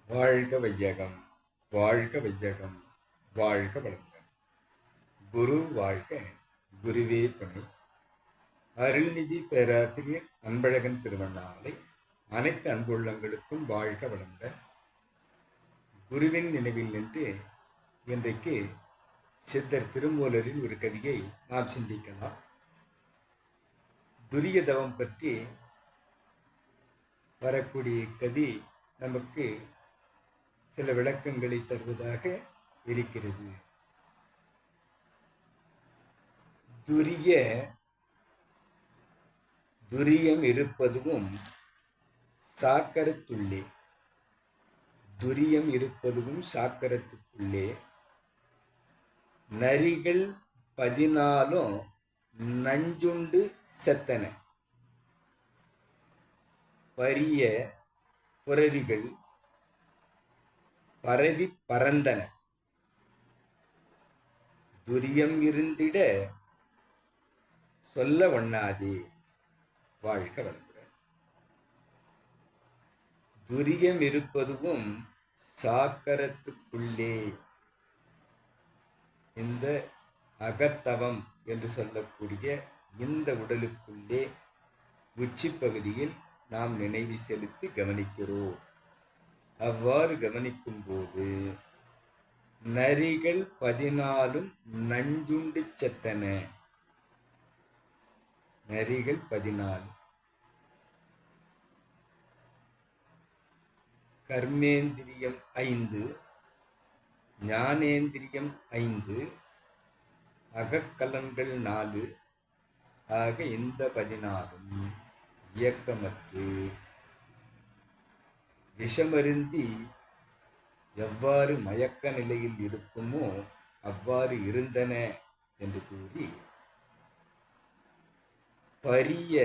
வாழ்க வையகம், வாழ்க வையகம், வாழ்க வளமுடன். குரு வாழ்க, குருவே துணை. அருள்நிதி பேராசிரியர் அன்பழகன் திருவண்ணாமலை அனைத்து அன்புள்ளங்களுக்கும் வாழ்க வளமுடன். குருவின் நினைவில் நின்று இன்றைக்கு சித்தர் திருமூலரின் ஒரு கவியை நாம் சிந்திக்கலாம். துரிய தவம் பற்றி வரக்கூடிய கவி நமக்கு சில விளக்கங்களை தருவதாக இருக்கிறது. துரியம் இருப்பதும் சாக்கரத்துள்ளே, துரியம் இருப்பதும் சாக்கரத்துக்குள்ளே, நரிகள் 14 நஞ்சுண்டு செத்தன, பரிய புரவிகள் பரவி பறந்தன, துரியம் இருந்திட சொல்ல வண்ணாதே. வாழ்க வளமுடன். துரியம் இருப்பதும் சாக்கரத்துக்குள்ளே, இந்த அகத்தவம் என்று சொல்லக்கூடிய இந்த உடலுக்குள்ளே உச்சி பகுதியில் நாம் நினைவு செலுத்தி கவனிக்கிறோம். அவ்வாறு கவனிக்கும் போது நரிகள் 14 நஞ்சுண்டு செத்தன. நரிகள் 14, கர்மேந்திரியம் 5, ஞானேந்திரியம் 5, அகக்கலன்கள் 4 ஆக இந்த 14 இயக்கமற்று விஷமருந்தி எவ்வாறு மயக்க நிலையில் இருக்குமோ அவ்வாறு இருந்தன என்று கூறி, பரிய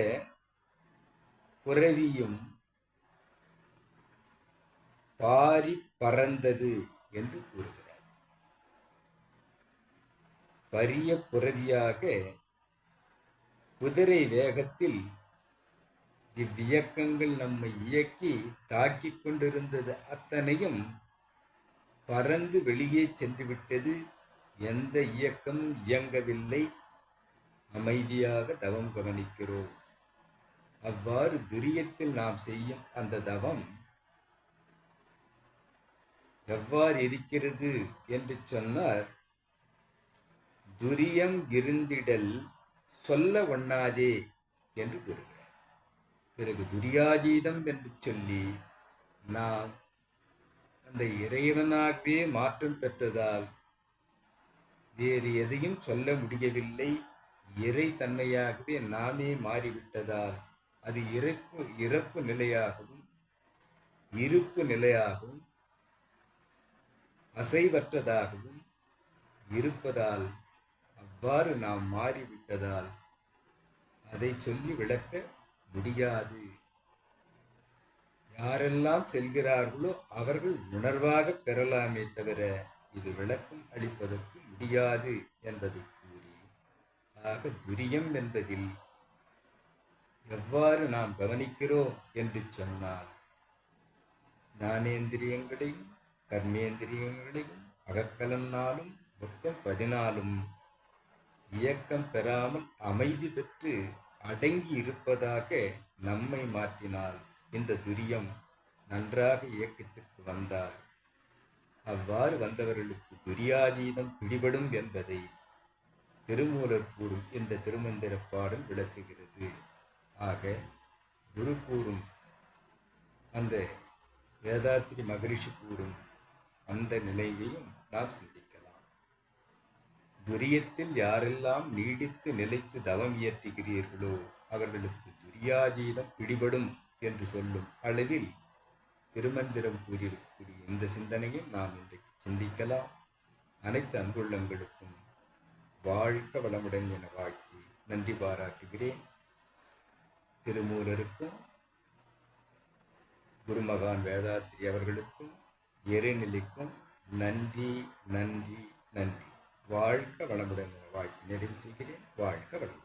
புரவியும் பாரி பறந்தது என்று கூறுகிறார். பரிய புரவியாக குதிரை வேகத்தில் இவ்வியக்கங்கள் நம்மை இயக்கி தாக்கிக் கொண்டிருந்தது அத்தனையும் பறந்து வெளியே சென்று விட்டது. எந்த இயக்கமும் இயங்கவில்லை. அமைதியாக தவம் கவனிக்கிறோம். அவ்வாறு துரியத்தில் நாம் செய்யும் அந்த தவம் எவ்வாறு இருக்கிறது என்று சொன்னார். துரியம் இருந்திடல் சொல்ல ஒண்ணாதே என்று கூறுகிறார். பிறகு துரியாதீதம் என்று சொல்லி நாம் அந்த இறைவனாகவே மாற்றம் பெற்றதால் வேறு எதையும் சொல்ல முடியவில்லை. இறை தன்மையாகவே நாமே மாறிவிட்டதால் அது இறப்பு நிலையாகவும் இருப்பு நிலையாகவும் அசைவற்றதாகவும் இருப்பதால், அவ்வாறு நாம் மாறிவிட்டதால் அதை சொல்லி விளக்க முடியாது. யாரெல்லாம் செல்கிறார்களோ அவர்கள் உணர்வாக பெறலாமே தவிர இது விளக்கம் அளிப்பதற்கு முடியாது என்பதை கூறி, ஆக துரியம் என்பதில் எவ்வாறு நாம் கவனிக்கிறோம் என்று சொன்னால், ஞானேந்திரியங்களையும் கர்மேந்திரியங்களையும் அகக்கலனாலும் மொத்தம் 14 இயக்கம் பெறாமல் அமைதி பெற்று அடங்கி இருப்பதாக நம்மை மாற்றினால் இந்த துரியம் நன்றாக இயக்கத்திற்கு வந்தால், அவ்வாறு வந்தவர்களுக்கு துரியாதீதம் பிடிபடும் என்பதை திருமூலர் கூறும் இந்த திருமந்திர பாடல் விளக்குகிறது. ஆக குரு கூறும் அந்த வேதாத்திரி மகரிஷி கூறும் அந்த நிலையையும் நாம் சிந்திக்கலாம். துரியத்தில் யாரெல்லாம் நீடித்து நிலைத்து தவம் இயற்றுகிறீர்களோ அவர்களுக்கு துரியாதீதம் பிடிபடும் என்று சொல்லும் அளவில் திருமந்திரம் கூறியிருக்கக்கூடிய இந்த சிந்தனையை நாம் இன்றைக்கு சிந்திக்கலாம். அனைத்து அன்புள்ளங்களுக்கும் வாழ்க வளமுடன் என வாழ்த்தி நன்றி பாராட்டுகிறேன். திருமூலருக்கும் குருமகான் வேதாத்திரி அவர்களுக்கும் இறைநிலைக்கும் நன்றி நன்றி நன்றி. வாழ்க வளமுடன் என வாழ்த்தி நிறைவு செய்கிறேன். வாழ்க வளமுடன்.